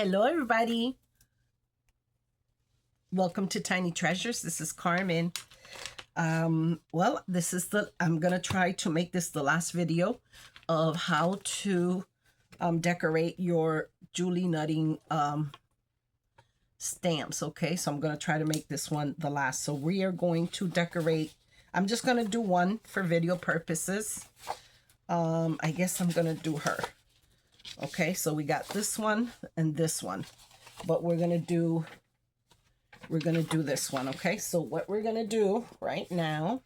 Hello, everybody. Welcome to Tiny Treasures. This is Carmen. Well, this is I'm going to try to make this the last video of how to decorate your Julie Nuttying stamps. Okay, so I'm going to try to make this one the last. So we are going to decorate. I'm just going to do one for video purposes. I guess I'm going to do her. Okay, so we got this one and this one, but we're gonna do this one. Okay, so what we're gonna do right now,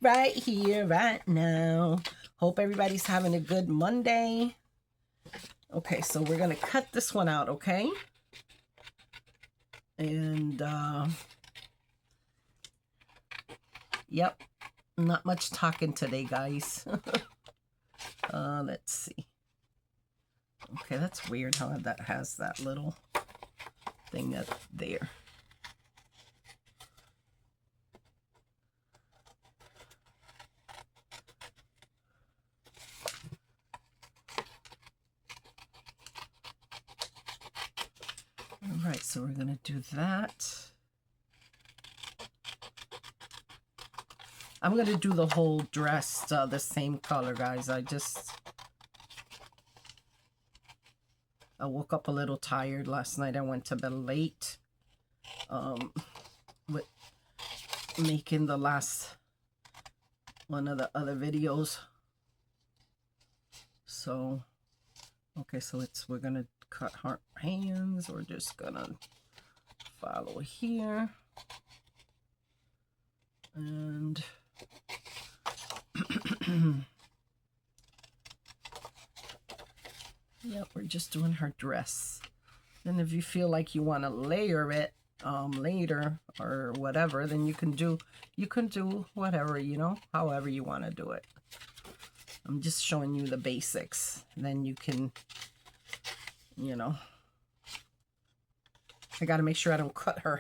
right here, right now. Hope everybody's having a good Monday. Okay, so we're gonna cut this one out. Okay, and yep, not much talking today, guys. Let's see. Okay, that's weird how that has that little thing up there. All right, so we're going to do that. I'm going to do the whole dress the same color, guys. I woke up a little tired last night. I went to bed late with making the last one of the other videos. So, okay, so we're going to cut her hands. We're just going to follow here. And yep, we're just doing her dress. And if you feel like you want to layer it later or whatever, then you can do whatever, you know, however you want to do it. I'm just showing you the basics. Then you can, you know, I got to make sure I don't cut her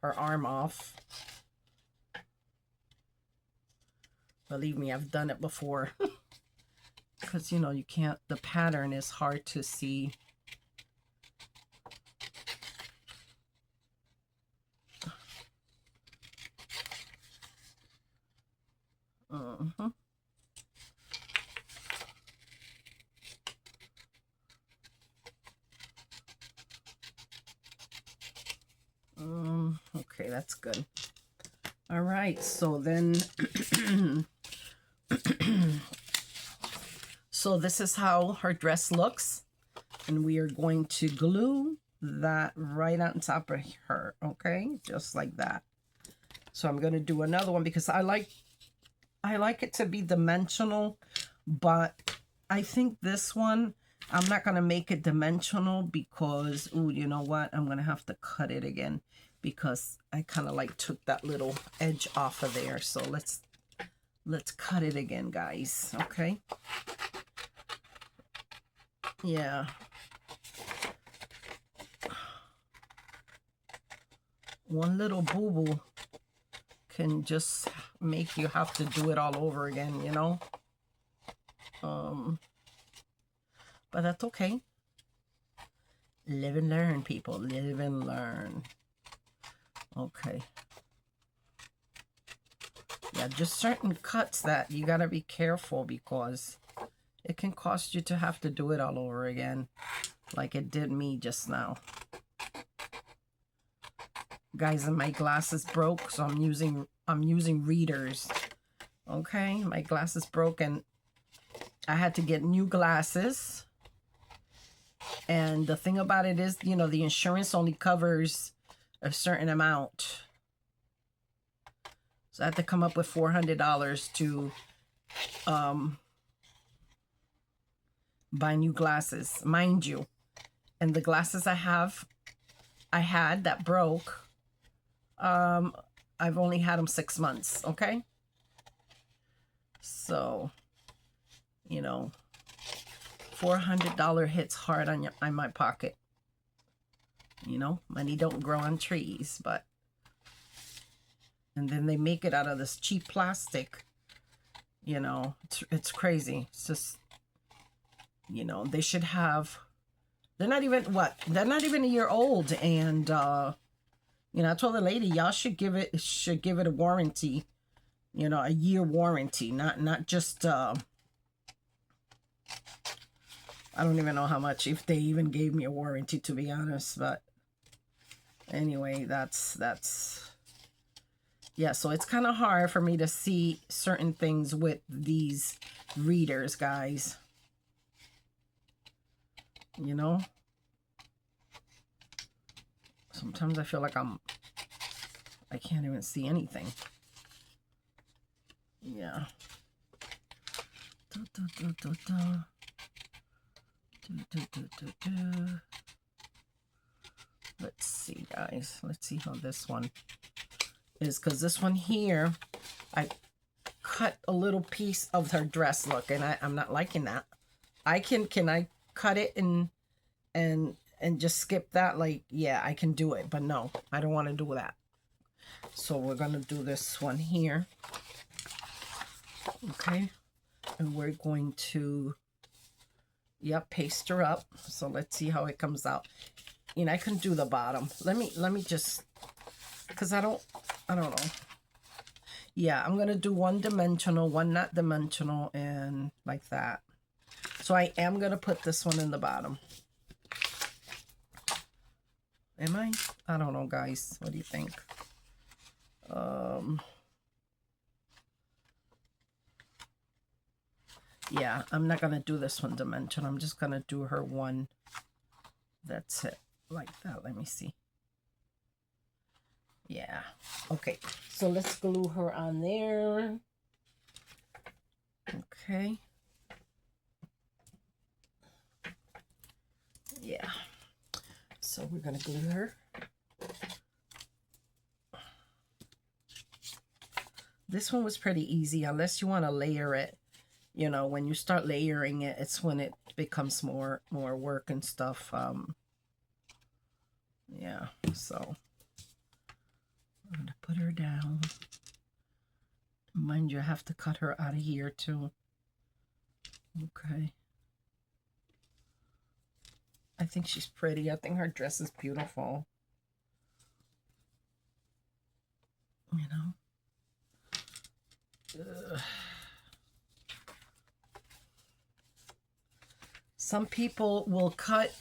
arm off. Believe me, I've done it before. Because, you know, you can't, the pattern is hard to see. Okay, that's good. All right, so then so this is how her dress looks, and we are going to glue that right on top of her. Okay, just like that. So I'm going to do another one because I like it to be dimensional, but I think this one I'm not going to make it dimensional because, ooh, you know what, I'm going to have to cut it again because I kind of like took that little edge off of there. So let's cut it again, guys. Okay. Yeah. One little boo-boo can just make you have to do it all over again, you know? But that's okay. Live and learn, people. Live and learn. Okay. Yeah, just certain cuts that you got to be careful because it can cost you to have to do it all over again, like it did me just now. Guys, and my glasses broke, so I'm using readers. Okay, my glasses broke and I had to get new glasses. And the thing about it is, you know, the insurance only covers a certain amount. So I had to come up with $400 to buy new glasses, mind you. And the glasses I had that broke, I've only had them 6 months, okay? So, you know, $400 hits hard on my pocket. You know, money don't grow on trees, but, and then they make it out of this cheap plastic. You know, it's crazy. It's just, you know, they should have They're not even, what? They're not even a year old. And, you know, I told the lady, y'all should give it a warranty, you know, a year warranty, not just, I don't even know how much, if they even gave me a warranty, to be honest. But anyway, that's, yeah, so it's kind of hard for me to see certain things with these readers, guys. You know? Sometimes I feel like I can't even see anything. Yeah. Let's see, guys. Let's see how this one is, because this one here, I cut a little piece of her dress look, and I'm not liking that. Can I cut it and just skip that? Like, yeah, I can do it, but no, I don't want to do that. So we're gonna do this one here, okay, and we're going to, yep, paste her up. So let's see how it comes out. You know, I can do the bottom. Let me just, because I don't know. Yeah, I'm gonna do one dimensional, one not dimensional, and like that. So I am gonna put this one in the bottom. Am I? I don't know, guys. What do you think? Yeah, I'm not gonna do this one dimensional. I'm just gonna do her one. That's it, like that. Let me see. Yeah. Okay. So let's glue her on there. Okay. Yeah. So we're gonna glue her. This one was pretty easy, unless you want to layer it. You know, when you start layering it, it's when it becomes more work and stuff. Yeah, so I'm gonna put her down. Mind you, I have to cut her out of here too. Okay. I think she's pretty. I think her dress is beautiful. You know? Ugh. Some people will cut,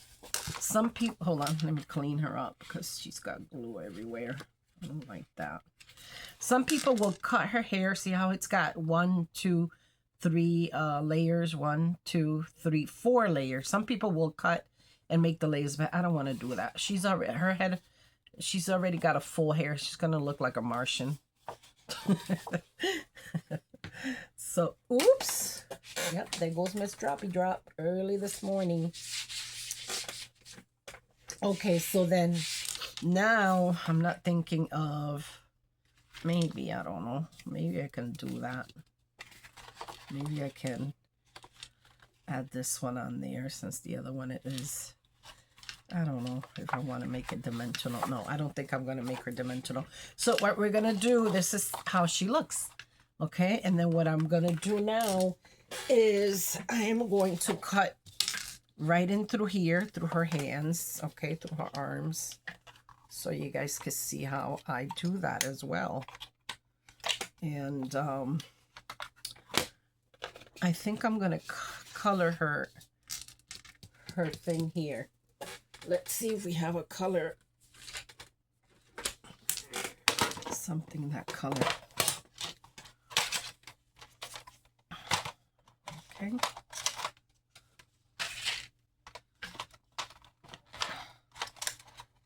some people, hold on, let me clean her up because she's got glue everywhere. I don't like that. Some people will cut her hair. See how it's got 1, 2, 3 layers, 1, 2, 3, 4 layers. Some people will cut and make the layers, but I don't want to do that. She's already, her head, she's already got a full hair. She's going to look like a Martian. So, oops. Yep, there goes Miss Droppy Drop early this morning. Okay, so then now I'm not thinking of, maybe, I don't know. Maybe I can do that. Maybe I can add this one on there since the other one is, I don't know if I want to make it dimensional. No, I don't think I'm going to make her dimensional. So what we're going to do, this is how she looks. Okay, and then what I'm going to do now is I am going to cut right in through here, through her hands, okay, through her arms, so you guys can see how I do that as well. And I think I'm going to color her thing here. Let's see if we have a color, something that color. Okay.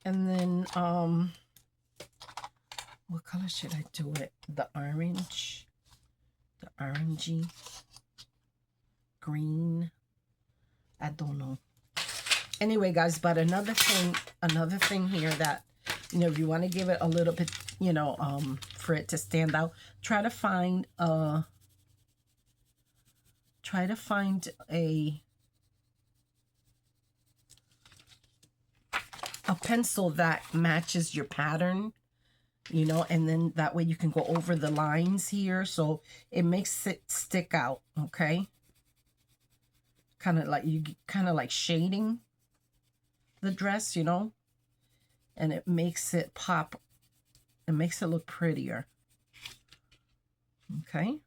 And then, what color should I do it? The orange, the orangey, green. I don't know. Anyway, guys, but another thing here that, you know, if you want to give it a little bit, you know, for it to stand out, try to find a pencil that matches your pattern, you know, and then that way you can go over the lines here, so it makes it stick out. Okay, kind of like shading. the dress, you know, and it makes it pop. It makes it look prettier. Okay.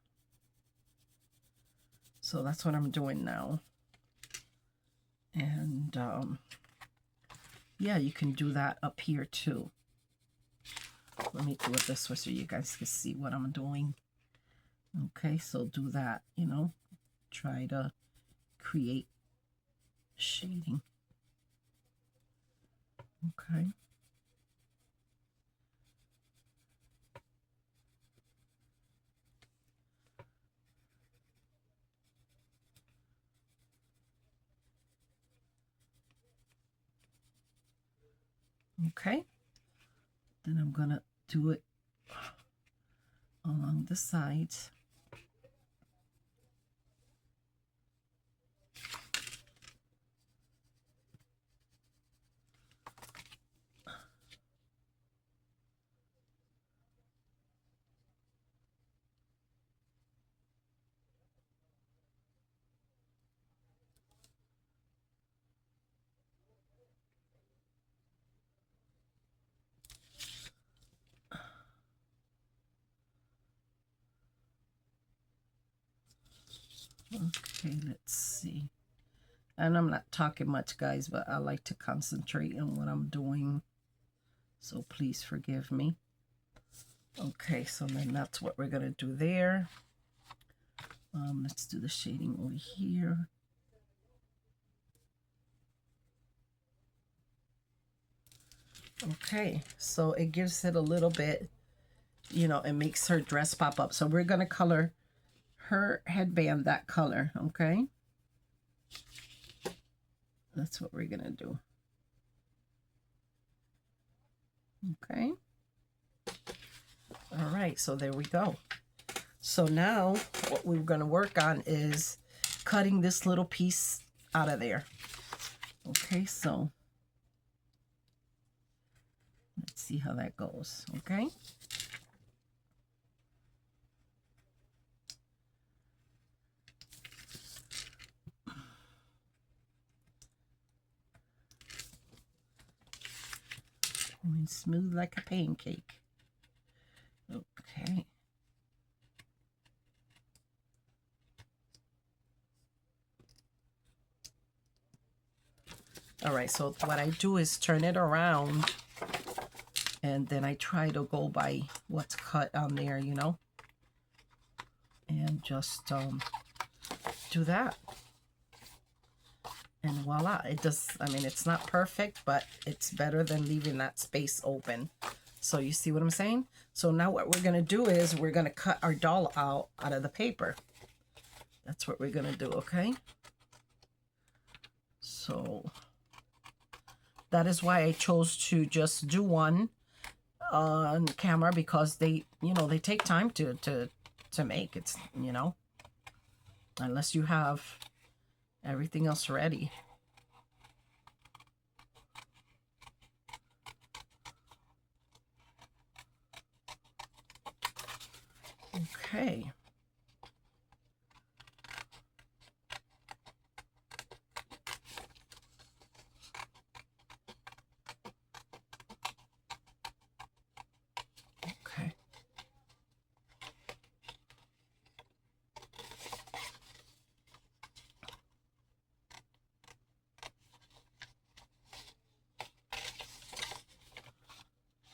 So that's what I'm doing now. And yeah, you can do that up here too. Let me do it this way so you guys can see what I'm doing. Okay, so do that, you know, try to create shading. Okay. Okay. Then I'm gonna do it along the sides. Okay, let's see. And I'm not talking much, guys, but I like to concentrate on what I'm doing. So please forgive me. Okay, so then that's what we're going to do there. Let's do the shading over here. Okay, so it gives it a little bit, you know, it makes her dress pop up. So we're going to color her headband that color, okay? That's what we're going to do. Okay. All right, so there we go. So now what we're going to work on is cutting this little piece out of there. Okay, so let's see how that goes, okay? Going smooth like a pancake. Okay. All right, so what I do is turn it around and then I try to go by what's cut on there, you know, and just do that. And voila, it does, I mean, it's not perfect, but it's better than leaving that space open. So you see what I'm saying? So now what we're gonna do is we're gonna cut our doll out of the paper. That's what we're gonna do, okay? So that is why I chose to just do one on camera, because they, you know, they take time to make. It's, you know, unless you have everything else ready. Okay. Okay.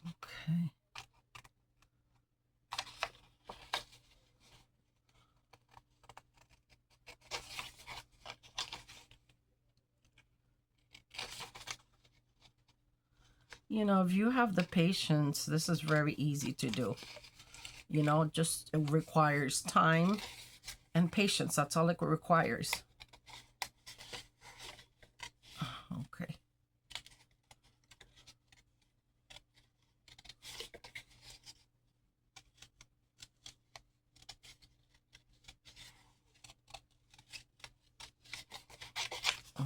Okay. You know, if you have the patience, this is very easy to do. You know, just it requires time and patience. That's all it requires. Okay.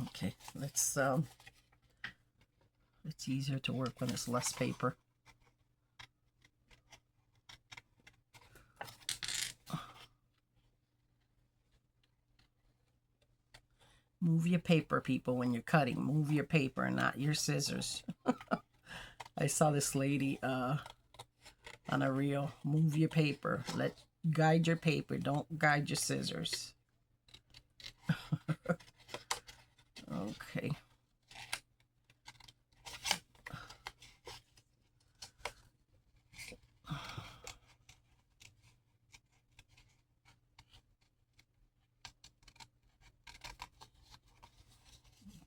Okay, let's it's easier to work when it's less paper. Move your paper, people, when you're cutting. Move your paper, not your scissors. I saw this lady on a reel. Move your paper. Guide your paper. Don't guide your scissors. Okay.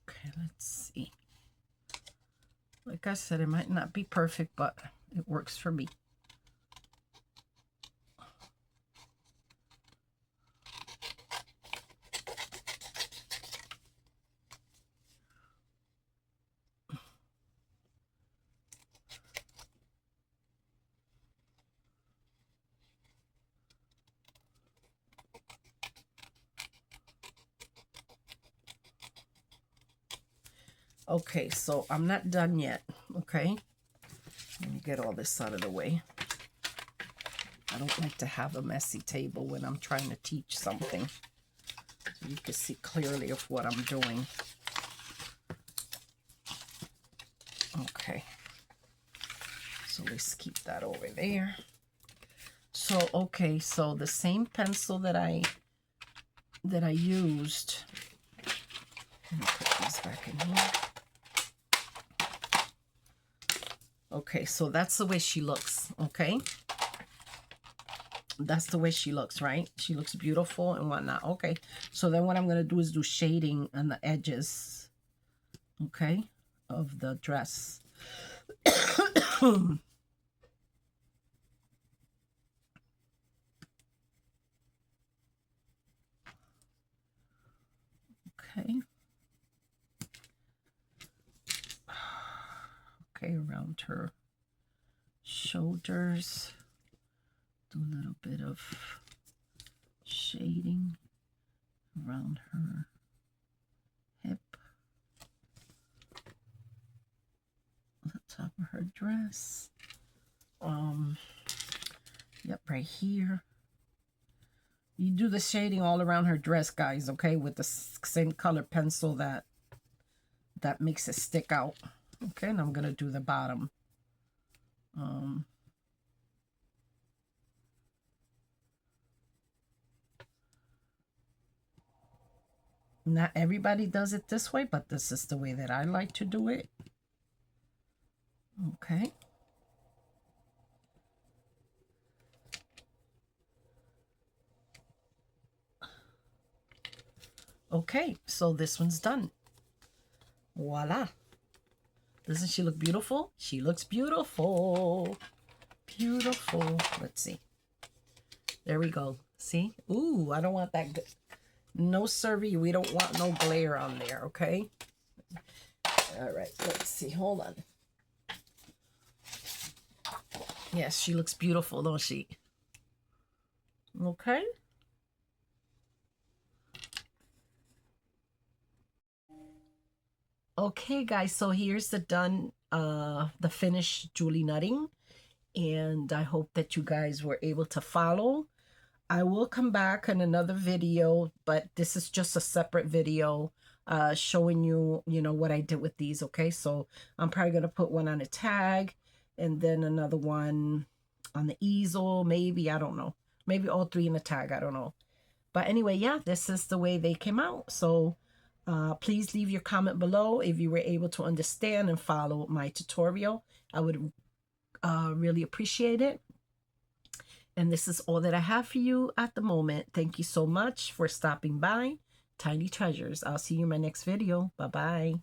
Okay, let's see. Like I said, it might not be perfect, but it works for me. Okay, so I'm not done yet, okay? Let me get all this out of the way. I don't like to have a messy table when I'm trying to teach something. So you can see clearly of what I'm doing. Okay. So let's keep that over there. So, okay, so the same pencil that I used. Let me put these back in here. Okay, so that's the way she looks, okay? That's the way she looks, right? She looks beautiful and whatnot. Okay, so then what I'm going to do is do shading on the edges, okay, of the dress. Okay. Okay, around her shoulders. Do a little bit of shading around her hip. The top of her dress. Yep, right here. You do the shading all around her dress, guys, okay, with the same color pencil that makes it stick out. Okay, and I'm gonna do the bottom. Not everybody does it this way, but this is the way that I like to do it. Okay. Okay, so this one's done. Voila. Doesn't she look beautiful? She looks beautiful. Beautiful. Let's see. There we go. See? Ooh, I don't want that. No siree. We don't want no glare on there, okay? All right, let's see. Hold on. Yes, she looks beautiful, don't she? Okay. Okay, guys, so here's the done, the finished Julie Nuttying, and I hope that you guys were able to follow. I will come back in another video, but this is just a separate video showing you, what I did with these, okay? So I'm probably going to put one on a tag and then another one on the easel, maybe, I don't know. Maybe all three in a tag, I don't know. But anyway, yeah, this is the way they came out. So please leave your comment below if you were able to understand and follow my tutorial. I would really appreciate it. And this is all that I have for you at the moment. Thank you so much for stopping by. Tiny Treasures. I'll see you in my next video. Bye-bye.